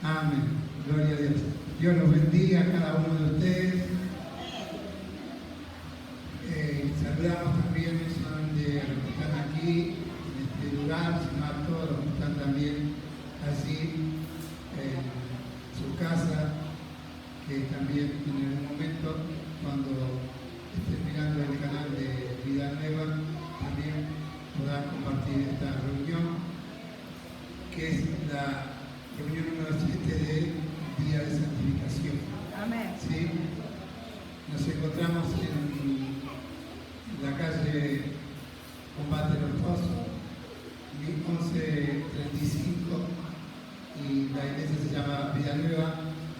Amén. Gloria a Dios. Dios los bendiga a cada uno de ustedes. Saludamos también no solamente a los que están aquí en este lugar, sino a todos los que están también así en su casa, que también en algún momento, cuando estén mirando el canal de Vida Nueva, también podrán compartir esta reunión, que es la reunión número 7 del Día de Santificación. Amén. ¿Sí? Nos encontramos en la calle Combate Los Pozos, 1135, y la iglesia se llama Vida Nueva.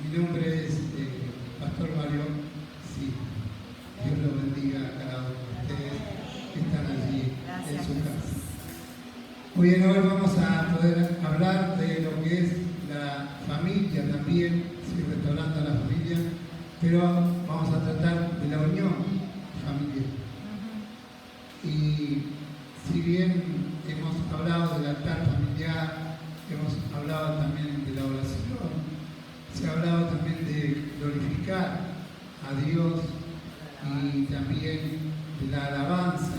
Mi nombre es Pastor Mario. Sí, Dios los bendiga a cada uno de ustedes que están allí. Gracias. En su casa. Muy bien, hoy vamos a poder hablar de lo que es la familia también, sí, restaurando a la familia, pero vamos a tratar de la unión familiar. Y si bien hemos hablado del altar familiar, hemos hablado también de la oración, se ha hablado también de glorificar a Dios y también de la alabanza,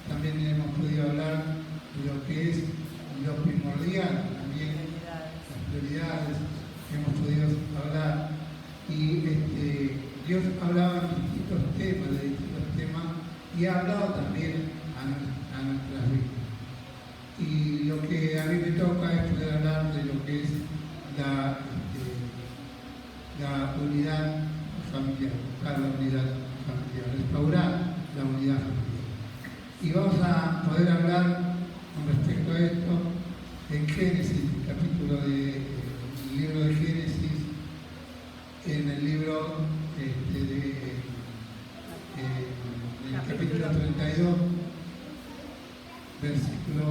también hemos podido hablar de lo que es lo primordial, también las prioridades que hemos podido hablar. Y Dios hablaba de distintos temas, y ha hablado también a nuestras vidas. Y lo que a mí me toca es poder hablar de lo que es la unidad familiar, buscar la unidad familiar, restaurar la unidad familiar. Y vamos a poder hablar con respecto a esto en Génesis, capítulo del libro de Génesis, en el libro en el capítulo 32, versículo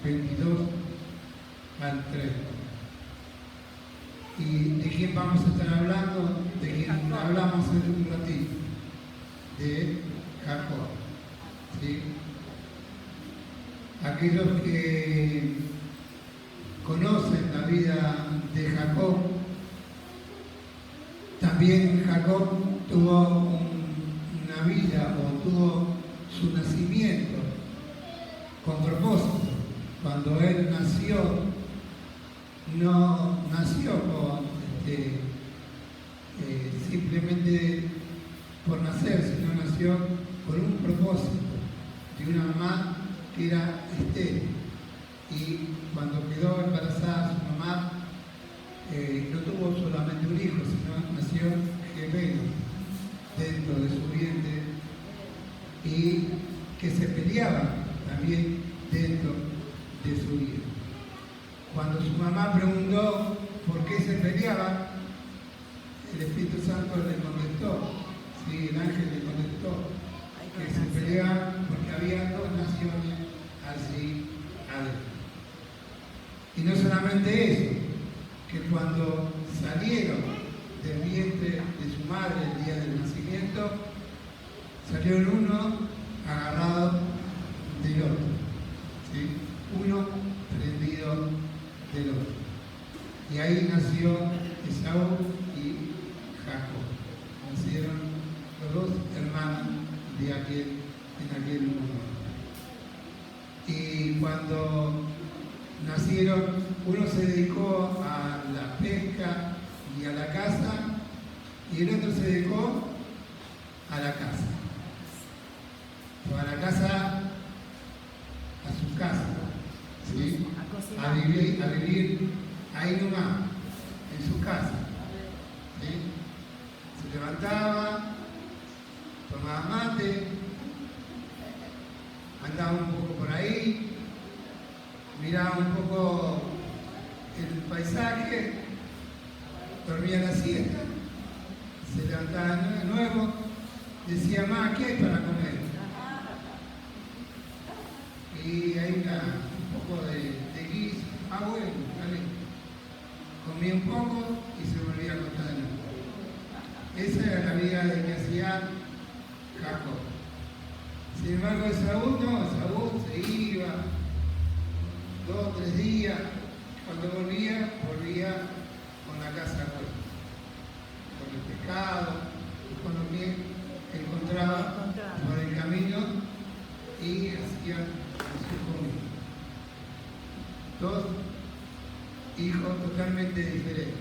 22 al 30. ¿Y de quién vamos a estar hablando? De quien hablamos hace un ratito, de Jacob. ¿Sí? Aquellos que conocen la vida de Jacob, también Jacob tuvo una vida o tuvo su nacimiento con propósito. Cuando él nació, no nació simplemente por nacer, sino nació con un propósito de una mamá que era estéril. Y cuando quedó embarazada su mamá, no tuvo solamente un hijo, sino nació gemelo dentro de su vientre, y que se peleaban también dentro de su vida. Cuando su mamá preguntó por qué se peleaban, el Espíritu Santo le contestó, ¿sí? El ángel le contestó que se peleaban porque había dos naciones allí adentro. Y no solamente eso, que cuando salieron del vientre de su madre el día del nacimiento, salieron uno agarrado del otro, ¿sí? Uno prendido del otro. Y ahí nació Esaú y Jacob. Nacieron los dos hermanos en aquel momento. Y cuando nacieron, uno se dedicó a la pesca y a la caza, y el otro se dedicó a la casa. O a la casa, a su casa, ¿sí? A vivir ahí nomás, en su casa. ¿Sí? Se levantaba, tomaba mate, andaba un poco por ahí, miraba un poco el paisaje, dormía la siesta, se levantaba de nuevo, decía: "Mamá, ¿qué hay para comer?". Y hay un poco de guiso. Bueno, dale. Comía un poco y se volvía a acostar de nuevo. Esa era la vida de que hacía Jacob. Sin embargo, Esaú se iba 2 o 3 días. Cuando volvía hijos totalmente diferentes.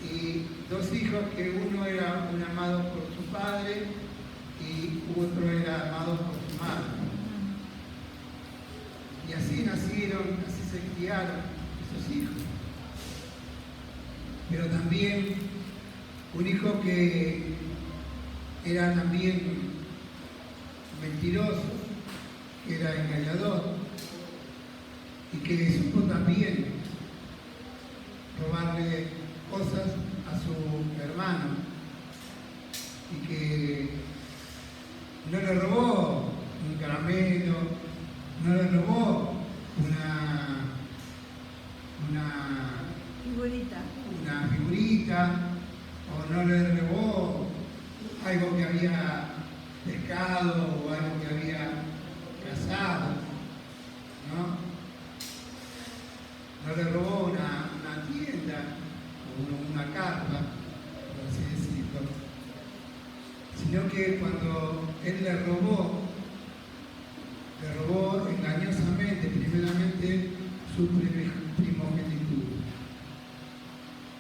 Y dos hijos que uno era un amado por su padre y otro era amado por su madre. Y así nacieron, así se criaron esos hijos. Pero también un hijo que era también mentiroso, que era engañador y que supo también robarle cosas a su hermano y que no le robó un caramelo, no le robó una figurita o no le robó algo que había pescado o algo que había cazado, ¿no? No le robó una tienda o una carpa, por así decirlo, sino que cuando él le robó engañosamente, primeramente, su primogenitura,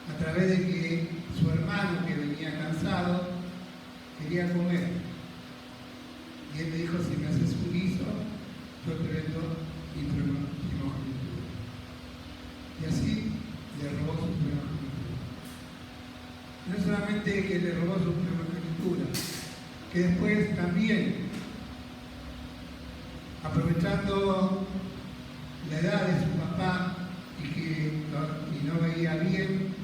a través de que su hermano, que venía cansado, quería comer. Y él le dijo, si me haces un guiso, yo te vendo mi primogenitura. Y así le robó su primogenitura. No solamente que le robó su primogenitura, que después también, aprovechando la edad de su papá y no veía bien,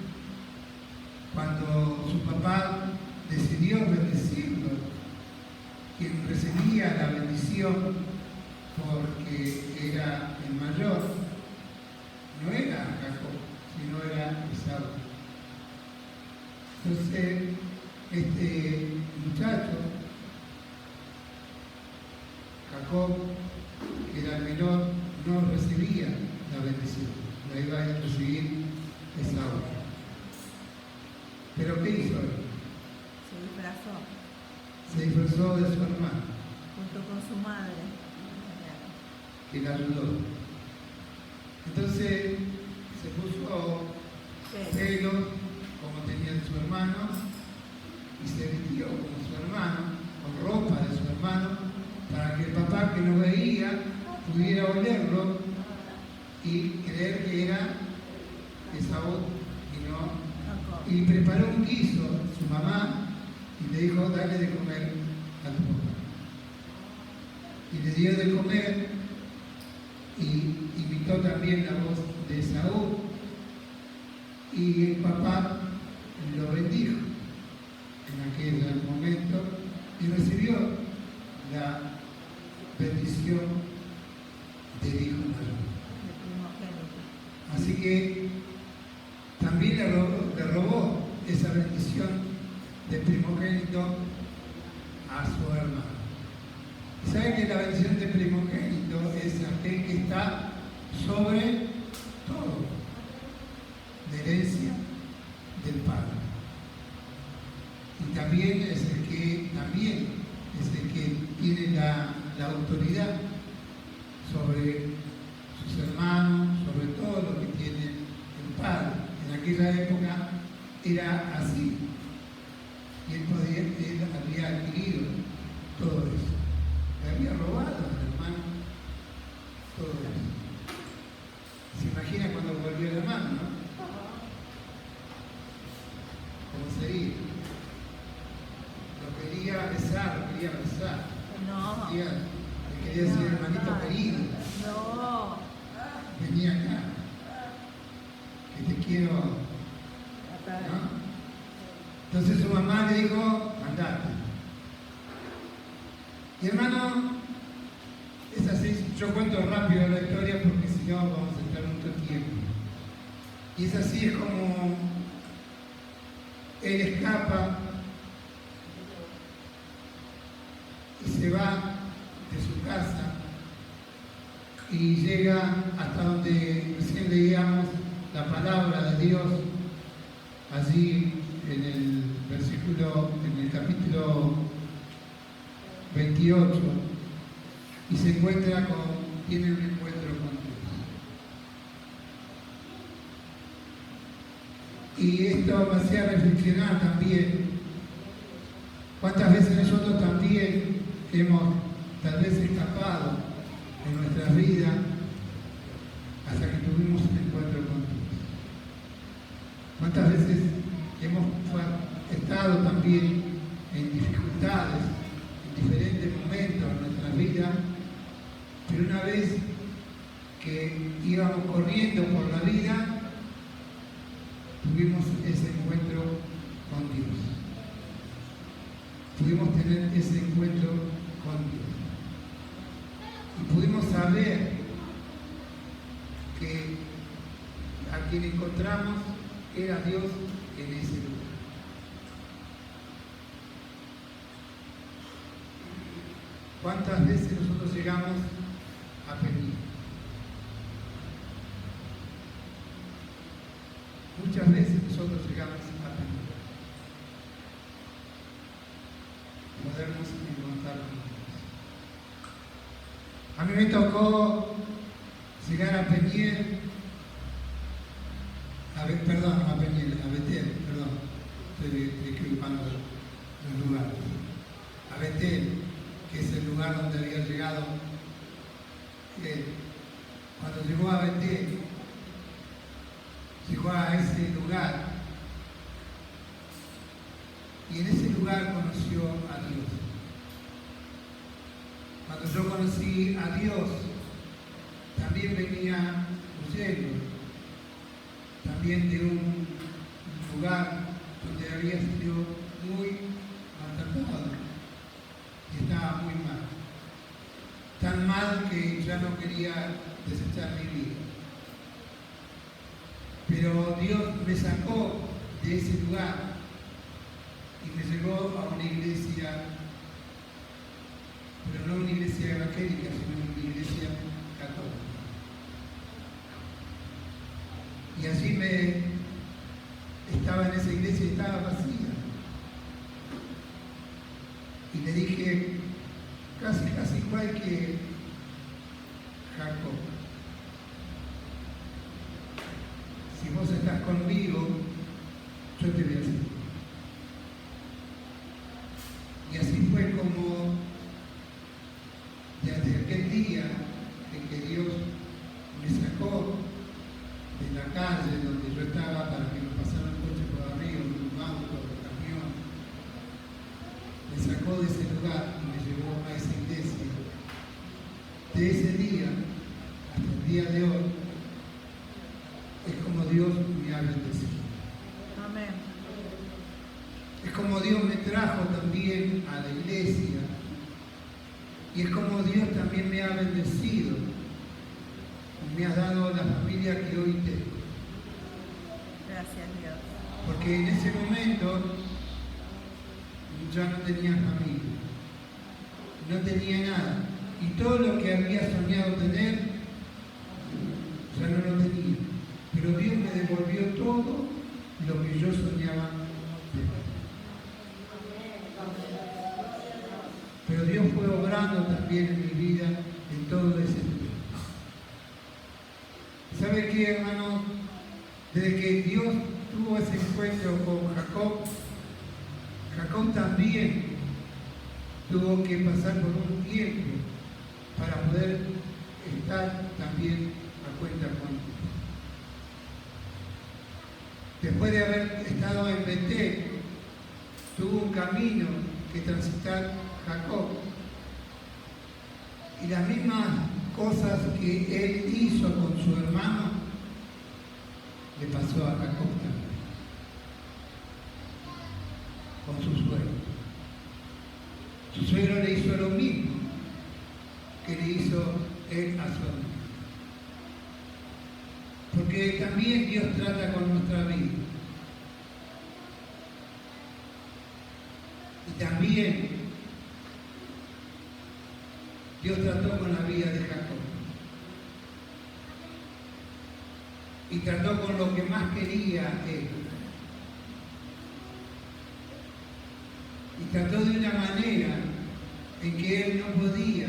cuando su papá decidió bendecirlo, quien recibía la bendición porque era el mayor, no era Jacob, sino era Esaú. Entonces, este muchacho, Jacob, que era el menor, no recibía la bendición, la iba a recibir Esaú. ¿Pero qué hizo él? Se disfrazó de su hermano. Junto con su madre. Que la ayudó. Entonces se puso pelos como tenía su hermano y se vistió como su hermano, con ropa de su hermano, para que el papá que no veía pudiera olerlo y creer que era Esaú y no. Y preparó un guiso su mamá y le dijo, dale de comer a tu papá. Y le dio de comer y imitó también la voz de Esaú. Y el papá lo bendijo en aquel momento y recibió la bendición del hijo mayor. Así que también le robó esa bendición de primogénito a su hermano. ¿Saben que la bendición de primogénito es aquel que está sobre todo, de herencia del Padre? Y también es el que tiene la autoridad sobre sus hermanos, sobre todo lo que tiene el Padre. En aquella época era así. Y él había adquirido todo eso. Le había robado al hermano todo eso. ¿Se imagina cuando volvió el hermano, no? ¿Cómo sería? Lo quería besar. No. Le quería decir, hermanito querido. No. Vení acá. Que te quiero. ¿No? Entonces su mamá le dijo, andate. Y hermano, es así, yo cuento rápido la historia porque si no vamos a estar mucho tiempo. Y es así, es como él escapa y se va de su casa y llega hasta donde recién leíamos la palabra de Dios, allí en el capítulo 28, y tiene un encuentro con Dios. Y esto me hacía reflexionar también. ¿Cuántas veces nosotros también hemos tal vez escapado en nuestras vidas hasta que tuvimos un encuentro con Dios? ¿Cuántas veces hemos estado también en dificultades, en diferentes momentos de nuestra vida, pero una vez que íbamos corriendo por la vida, tuvimos ese encuentro con Dios? Pudimos tener ese encuentro con Dios. Y pudimos saber que a quien encontramos era Dios en ese lugar. ¿Cuántas veces nosotros llegamos a pedir? Muchas veces nosotros llegamos a pedir. Podernos encontrar con Dios. A mí me tocó llegar a Peñiel, a Betel, estoy equivocando los lugares. A Betel, que es el lugar donde había llegado. Cuando llegó a Betel, llegó a ese lugar y en ese lugar conoció a Dios. Cuando yo conocí a Dios, también venía huyendo, también de un lugar donde había sido muy maltratado y estaba muy mal. Tan mal que ya no quería desechar mi vida. Pero Dios me sacó de ese lugar y me llevó a una iglesia, pero no una iglesia evangélica, sino una iglesia católica. Y allí estaba en esa iglesia y estaba vacía. Y le dije, casi igual que Jacob: si vos estás conmigo, yo te voy a seguir. Y así fue como, desde aquel día en que Dios me sacó de la calle donde yo estaba para que me pasara un coche por arriba, un auto, un camión, me sacó de ese lugar y me llevó a esa iglesia. De ese día hasta el día de hoy, es como Dios me ha bendecido. Amén. Es como Dios me trajo también a la iglesia. Y es como Dios también me ha bendecido. Y me ha dado la familia que hoy tengo. Gracias, Dios. Porque en ese momento ya no tenía familia. No tenía nada. Y todo lo que había soñado tener, ya no lo tenía. Pero Dios me devolvió todo lo que yo soñaba tener. Pero Dios fue obrando también en mi vida en todo ese tiempo. ¿Sabe qué, hermano? Desde que Dios tuvo ese encuentro con Jacob, Jacob también tuvo que pasar por un tiempo para poder estar también a cuenta con Dios. Después de haber estado en Betel, tuvo un camino que transitar Jacob. Y las mismas cosas que él hizo con su hermano, le pasó a Jacob también, con su suegro. Su suegro le hizo lo mismo que le hizo él a su hermano. Porque también Dios trata con nuestra vida. Y también Dios trató con la vida de Jacob. Y trató con lo que más quería él. Y trató de una manera en que él no podía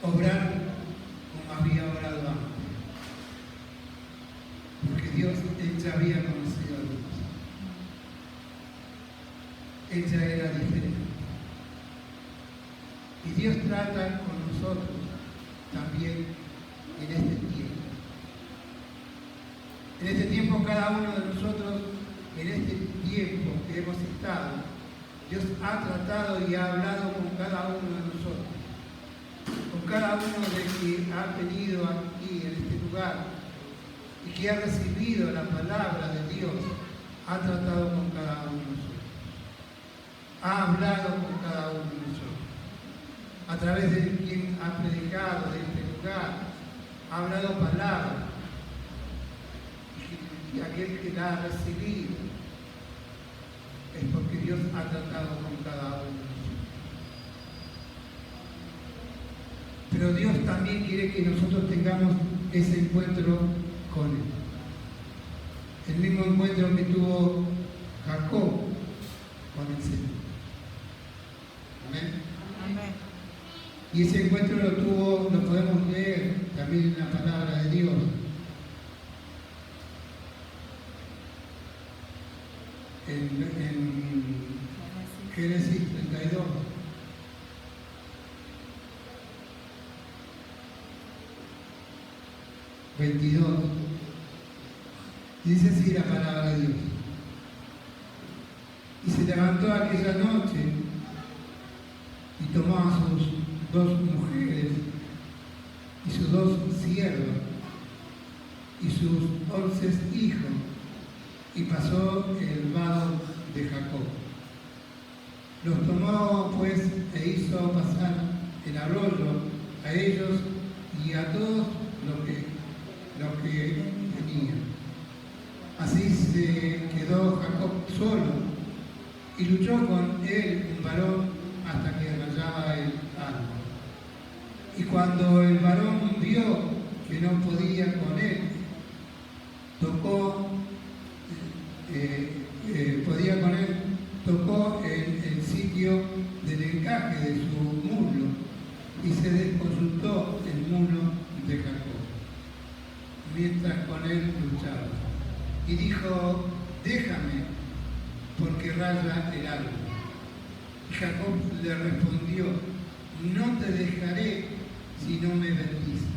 obrar como había obrado antes. Porque él ya había conocido a Dios. Él ya era diferente. Y Dios trata con nosotros también en este tiempo. En este tiempo cada uno de nosotros, en este tiempo que hemos estado, Dios ha tratado y ha hablado con cada uno de nosotros. Con cada uno de que ha venido aquí en este lugar y que ha recibido la palabra de Dios, ha tratado con cada uno de nosotros. Ha hablado con cada uno de nosotros. A través de quien ha predicado de este lugar, ha hablado palabra. Y aquel que la ha recibido es porque Dios ha tratado con cada uno de nosotros. Pero Dios también quiere que nosotros tengamos ese encuentro con Él. El mismo encuentro que tuvo Jacob con el Señor. Amén. Amén. Y ese encuentro lo podemos leer también en la palabra de Dios. En Génesis 32. Dice así la palabra de Dios. Y se levantó aquella noche y tomó a sus 2 mujeres y sus 2 siervas y sus 11 hijos y pasó el vado de Jacob. Los tomó pues e hizo pasar el arroyo a ellos y a todos los que tenían. Así se quedó Jacob solo y luchó con él un varón hasta que rayaba el alba. Y cuando el varón vio que no podía con él, tocó el sitio del encaje de su muslo y se desconsultó el muslo de Jacob mientras con él luchaba. Y dijo: déjame, porque raya el alba. Y Jacob le respondió: no te dejaré si no me bendices.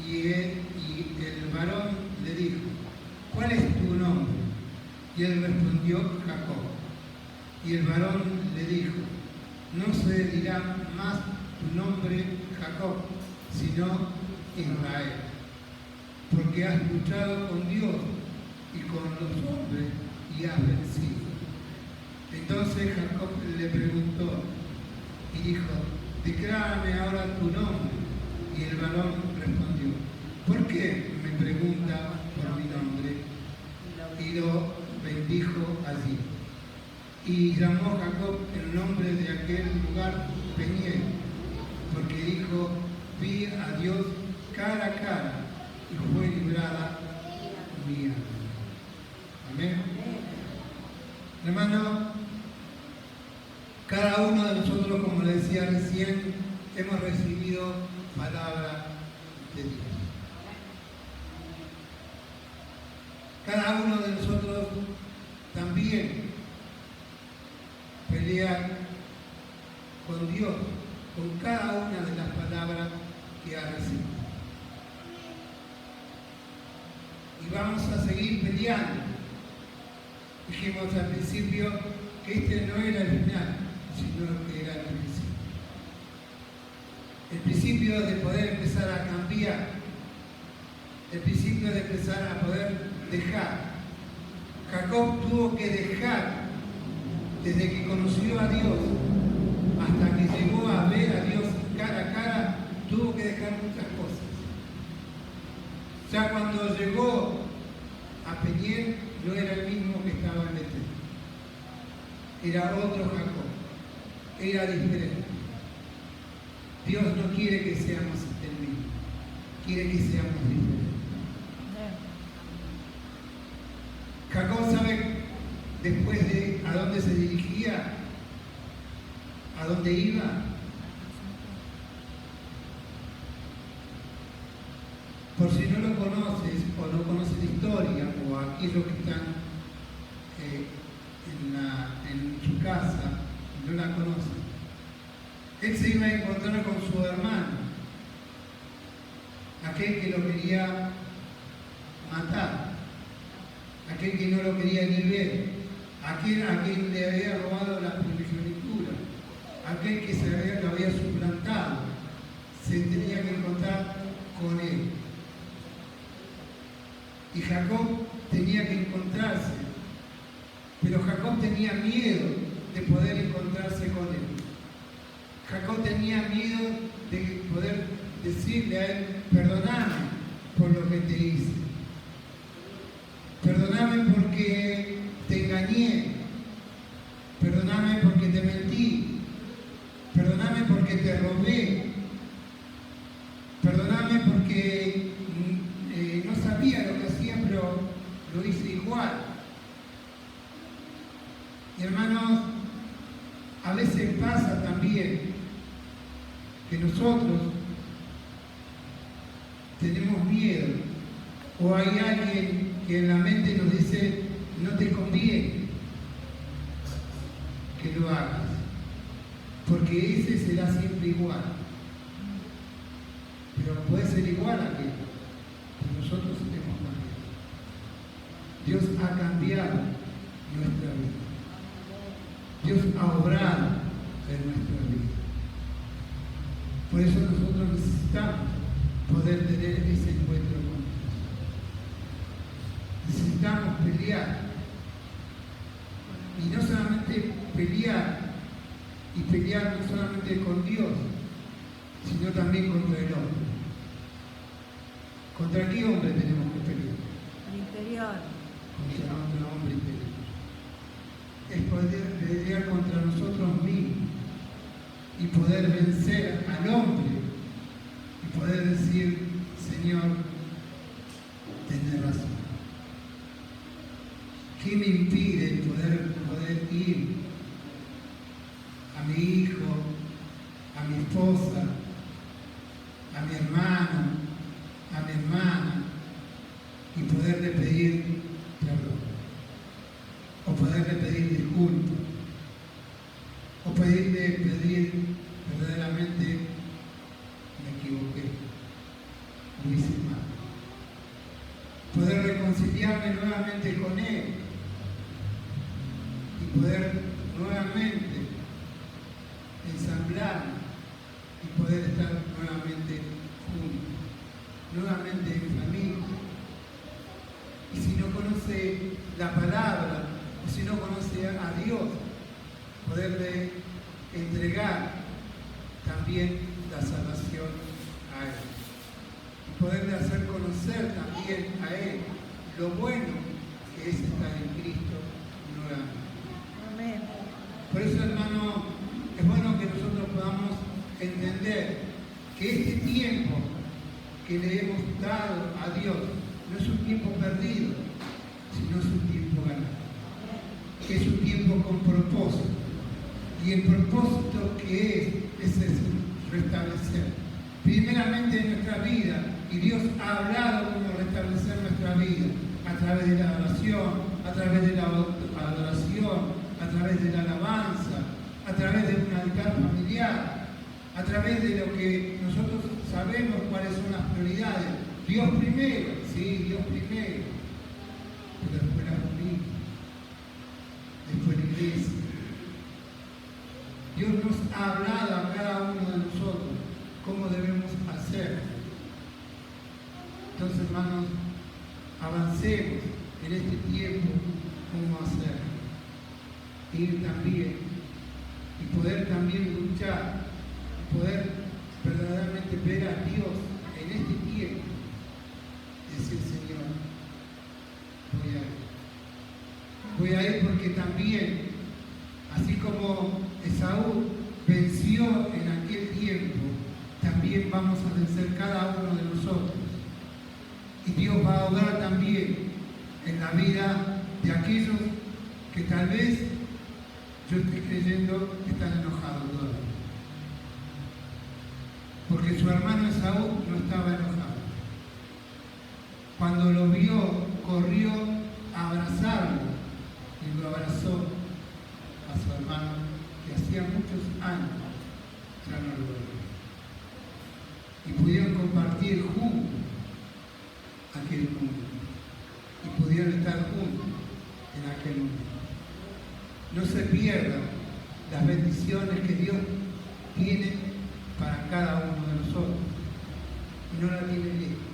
Y el varón le dijo: ¿cuál es tu nombre? Y él respondió: Jacob. Y el varón le dijo: no se dirá más tu nombre Jacob, sino Israel, porque has luchado con Dios y con los hombres y has vencido. Entonces Jacob le preguntó y dijo: declárame ahora tu nombre. Y el varón respondió: ¿por qué me pregunta por mi nombre? Y lo bendijo allí. Y llamó Jacob el nombre de aquel lugar Peniel, porque dijo: vi a Dios cara a cara y fue librada mi alma. Amén. Hermano, cada uno de nosotros, como le decía recién, hemos recibido palabra de Dios. Cada uno de nosotros también pelea con Dios, con cada una de las palabras que ha recibido. Y vamos a seguir peleando. Dijimos al principio que este no era el final, sino que era el principio. El principio de poder empezar a cambiar, el principio de empezar a poder dejar. Jacob tuvo que dejar desde que conoció a Dios hasta que llegó a ver a Dios cara a cara, tuvo que dejar muchas cosas. Ya cuando llegó a Peniel no era el mismo que estaba en Betel. Era otro Jacob, era diferente. Dios no quiere que seamos el mismo, quiere que seamos diferentes. Jacob sabe después de a dónde se dirigía, a dónde iba. Por si no lo conoces o no conoces la historia, o aquellos que están en su casa no la conocen, él se iba a encontrar con su hermano, aquel que lo quería matar, aquel que no lo quería ni ver, aquel a quien le había robado la primogenitura, aquel que lo había suplantado, se tenía que encontrar con él. Y Jacob tenía que encontrarse, pero Jacob tenía miedo de poder encontrarse con él. Jacob tenía miedo de poder decirle a él: perdóname por lo que te hice, perdóname porque te engañé, perdóname porque te mentí, perdóname porque te robé, perdóname porque no sabía lo que hacía, pero lo hice igual. Y hermanos, a veces pasa también que nosotros tenemos miedo, o hay alguien que en la mente nos dice: no te conviene que lo hagas, porque ese será siempre igual. Pero puede ser igual a aquel, pero nosotros hemos cambiado. Dios ha cambiado nuestra vida. Dios ha obrado en nuestra vida. Por eso nosotros necesitamos poder tener ese encuentro con Dios. Necesitamos pelear. Y no solamente pelear, y pelear no solamente con Dios, sino también contra el hombre. ¿Contra qué hombre tenemos que pelear? El interior. Contra otro hombre interior. Es poder pelear contra nosotros mismos y poder vencer al hombre y poder decir: Señor, tenés razón. ¿Qué me impide poder ir a mi hijo, a mi esposa, a mi hermano, a mi hermana, y poderle pedir perdón, o poderle pedir disculpas, o pedir verdaderamente: me equivoqué, lo hice mal? Poder reconciliarme nuevamente con él y poder nuevamente ensamblarme y poder estar nuevamente juntos, nuevamente en familia. Y si no conoce la palabra, o si no conoce a Dios, poderle entregar también la salvación a Él. Y poderle hacer conocer también a Él lo bueno que es estar en Cristo nuevamente. Amén. Por eso, hermano, es bueno que nosotros podamos entender que este tiempo que le hemos dado a Dios no es un tiempo perdido, sino es un tiempo ganado. Es un tiempo con propósito. Y el propósito que es restablecer primeramente nuestra vida. Y Dios ha hablado cómo restablecer nuestra vida a través de la oración, a través de la adoración, a través de la alabanza, a través de un altar familiar, a través de lo que nosotros sabemos cuáles son las prioridades. Dios primero, sí, Dios primero, pero después la familia, después la iglesia. Dios nos ha hablado a cada uno de nosotros cómo debemos hacer. Entonces, hermanos, avancemos en este tiempo cómo hacer. Ir también y poder también luchar, poder verdaderamente ver a Dios en este tiempo. Decir: Señor, voy a ir porque también, así como Esaú venció en aquel tiempo, también vamos a vencer cada uno de nosotros. Y Dios va a obrar también en la vida de aquellos que tal vez, yo estoy creyendo, que están enojados todavía. Porque su hermano Esaú no estaba enojado. Cuando lo vio, corrió a abrazarlo y lo abrazó a su hermano que hacía muchos años ya no lo veía. Y pudieron compartir juntos aquel mundo. Y pudieron estar juntos en aquel mundo. No se pierdan las bendiciones que Dios tiene para cada uno de nosotros. Y no la tiene lejos,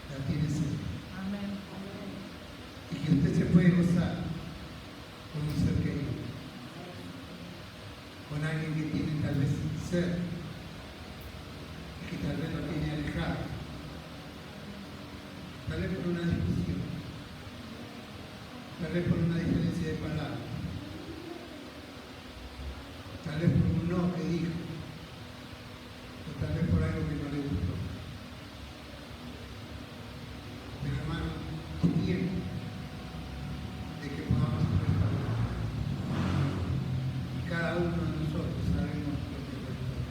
la tiene cerca. Amén. Y que usted se puede gozar con un ser querido, con alguien que tiene tal vez cerca, y que tal vez lo tiene alejado, tal vez por una discusión, tal vez por una diferencia de palabras, tal vez por un no que dijo, o tal vez por algo que no le gustó. Pero hermano, es tiempo de que podamos restaurar. Y cada uno de nosotros sabemos lo que es restaurar.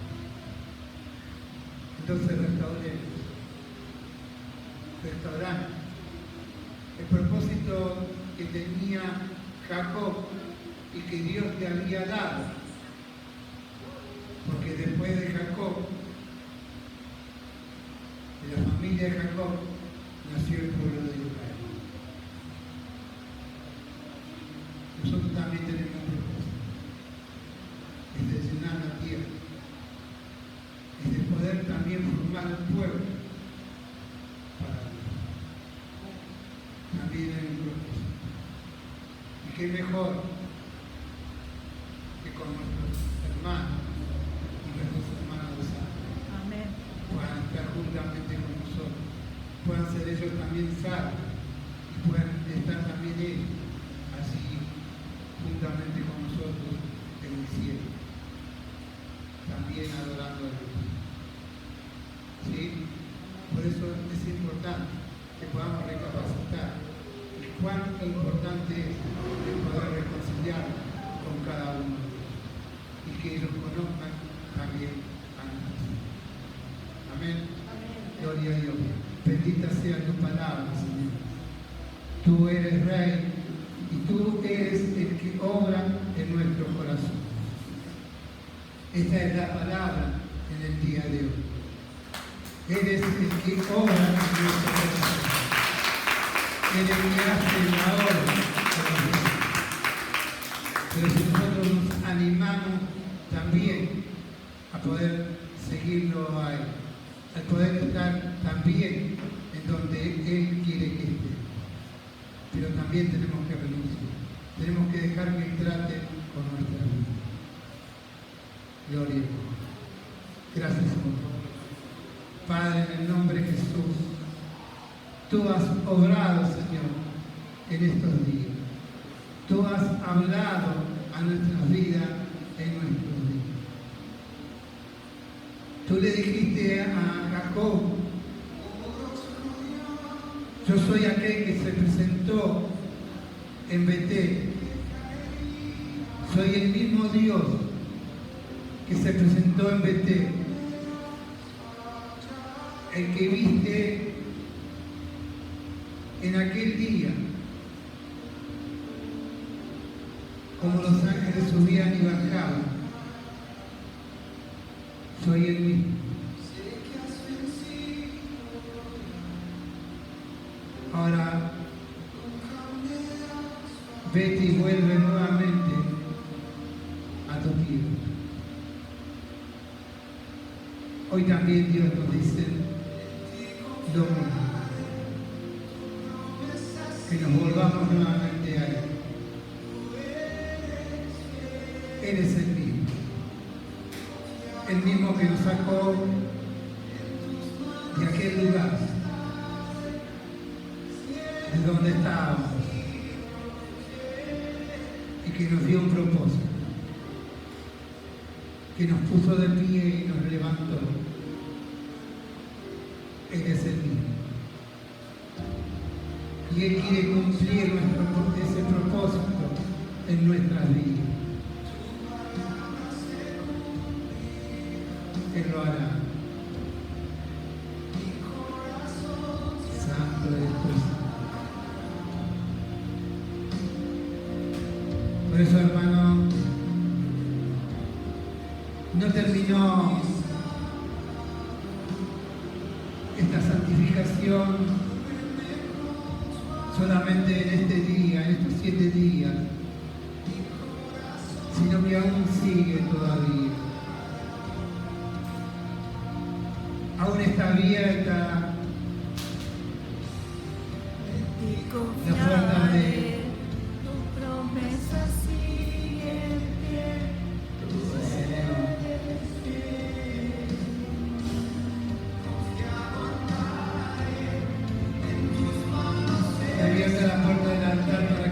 Entonces restauremos. Restaurar. El propósito que tenía Jacob y que Dios le había dado. Porque después de Jacob, de la familia de Jacob, nació el pueblo de Israel. Nosotros también tenemos un propósito, es de llenar la tierra, es de poder también formar el pueblo para Dios. También hay un propósito. Y qué mejor que con nuestros hermanos y nuestros hermanos de sangre Amén. puedan estar juntamente con nosotros, puedan ser ellos también salvos y puedan estar también ellos así juntamente con nosotros en el cielo, también adorando a Dios. ¿Sí? Por eso es importante que podamos recapacitar y cuán importante es el poder reconciliar con cada uno de ellos y que ellos conozcan también a nosotros. Amén. Gloria a Dios. Bendita sea tu palabra, Señor. Tú eres Rey y tú eres el que obra en nuestro corazón. Esta es la palabra en el día de hoy. Eres el que obra en nuestro corazón. Eres el que hace la obra. Pero si nosotros nos animamos también a poder seguirlo a Él, al poder estar también en donde Él quiere que esté. Pero también tenemos que renunciar. Tenemos que dejar que Él trate con nuestra vida. Gloria a Dios. Gracias, Señor. Padre, en el nombre de Jesús, tú has obrado, Señor, en estos días. Tú has hablado a nuestras vidas en nuestros días. Tú le dijiste a Jacob, yo soy aquel que se presentó en Betel. Soy el mismo Dios que se presentó en Betel. El que viste en aquel día como los ángeles subían y bajaban. Soy el mismo. Ahora vete y vuelve nuevamente a tu tierra. Hoy también Dios nos dice lo mismo, que nos volvamos nuevamente a Él. Él es el mismo que nos sacó de aquel lugar, de donde estábamos, y que nos dio un propósito, que nos puso de pie y nos levantó. Él es el mismo. Y Él quiere cumplir ese propósito en nuestras vidas. Él lo hará. Santo es Por eso, hermano, no terminó esta santificación solamente en este día, en estos 7 días, sino que aún sigue todavía. Aún está abierta la puerta de tu promesa sigue en pie. abierta la puerta del altar para